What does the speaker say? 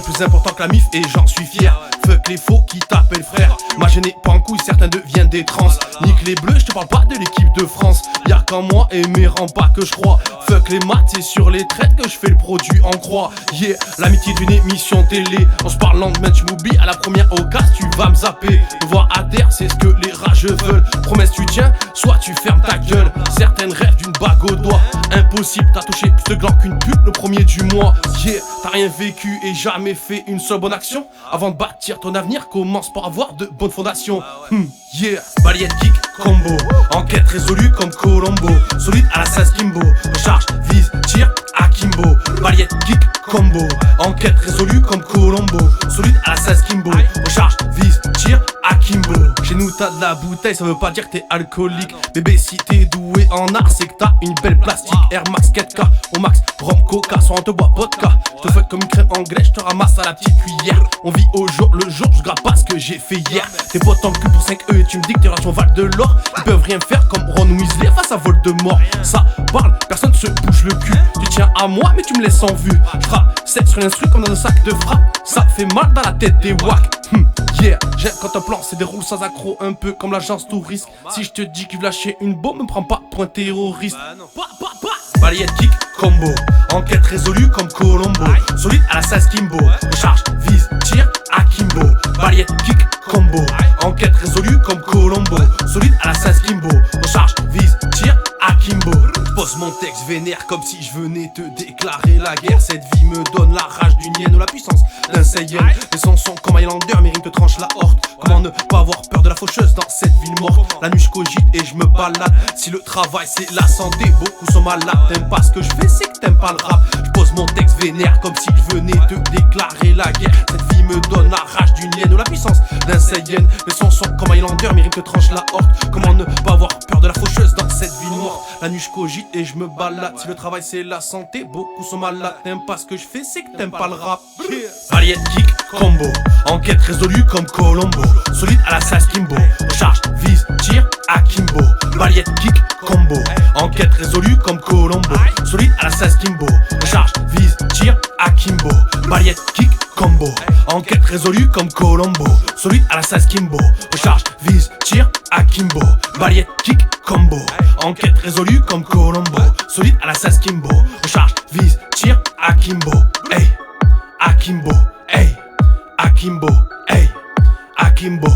Rien de plus important que la mif et j'en suis fier. Fuck les faux qui t'appellent frère. Ma gêné pas en couille, certains deviennent des trans. Nique les bleus, je te parle pas de l'équipe de France. Y'a qu'en moi et mes remparts que je crois. Fuck les maths, c'est sur les traites que je fais le produit en croix. Yeah, l'amitié d'une émission télé. On se parle lendemain, tu m'oublies à la première occasion, tu vas me zapper. Me voir à terre, c'est ce que les rageux veulent. Promesse tu tiens, soit tu fermes ta gueule. Certaines rêvent d'une bague au doigt. Impossible, t'as touché plus de gland qu'une pute le premier du mois. Yeah, t'as rien vécu et jamais fait une seule bonne action. Avant de bâtir ton avenir, commence par avoir de bonnes fondations. Yeah, balayette kick, combo. Enquête résolue comme Colombo. Solide à la Sas Kimbo. Recharge, vise, tire, akimbo. Balayette kick, combo. Enquête résolue comme Colombo. Solide à la Sas Kimbo. Recharge, vise, tire, akimbo. Chez nous t'as de la bouteille, ça veut pas dire que t'es alcoolique. Bébé, si t'es doué en art, c'est que t'as une belle plastique. Air Max 4K, au max, rhum, coca, soit on te boit vodka. Je te fuck comme une crème anglaise, je te ramasse à la petite cuillère. On vit au jour le jour, je grappe pas ce que j'ai fait hier. Tes potes en cul pour 5 E et tu me dis que tes relations valent de l'or. Ils peuvent rien faire comme Ron Weasley face à Voldemort. Ça parle, personne se bouge le cul. Tu tiens à moi mais tu me laisses en vue. Je frappe 7 sur l'instru comme dans un sac de frappe. Ça fait mal dans la tête des wacks. Yeah, j'aime quand un plan se déroule sans accroc, un peu comme l'agence touriste. Si je te dis qu'il veut lâcher une bombe, me prends pas pour un terroriste. Balayette kick, combo. Enquête résolue comme Colombo. Solide à la Sas Kimbo. Recharge, vise, tire, akimbo. Balayette kick, combo. Enquête résolue comme Colombo. Solide à la Sas Kimbo. Recharge, vise, tire, akimbo. Pose mon texte vénère comme si je venais te déclarer la guerre. Cette vie me donne la rage d'une hyène ou la puissance d'un Saiyan. Les sons sont comme Highlander, mes rimes te tranchent la horte. Comment ne pas avoir peur de la faucheuse dans cette ville morte? La nuit je cogite et je me balade. Si le travail c'est la santé, beaucoup sont malades. T'aimes pas ce que je fais, c'est que t'aimes pas le rap. Je pose mon texte vénère comme si je venais te déclarer la guerre. Cette vie me donne la rage d'une hyène ou la puissance d'un Saiyan. Les sons sont comme Highlander, mes rimes te tranchent la horte. Comment ne pas avoir peur de la faucheuse dans cette ville morte? La nuit je cogite et je me balade. Si le travail c'est la santé, beaucoup sont malades. T'aimes pas ce que je fais, c'est que t'aimes pas le rap. Balayette kick, combo. Enquête résolue comme Colombo. Solide à la Sas Kimbo. Recharge, vise, tire, akimbo. Balayette kick, combo. Enquête résolue comme Colombo. Solide à la Sas Kimbo. Recharge, vise, tire, akimbo. Balayette kick, combo. Enquête résolue comme Colombo. Solide à la Sas Kimbo. Recharge, vise, tire, akimbo. Balayette kick, combo. Enquête résolue comme Colombo. Solide à la Sas Kimbo. Recharge, vise, tire, akimbo. Hey, akimbo. Hey, akimbo. Hey, akimbo.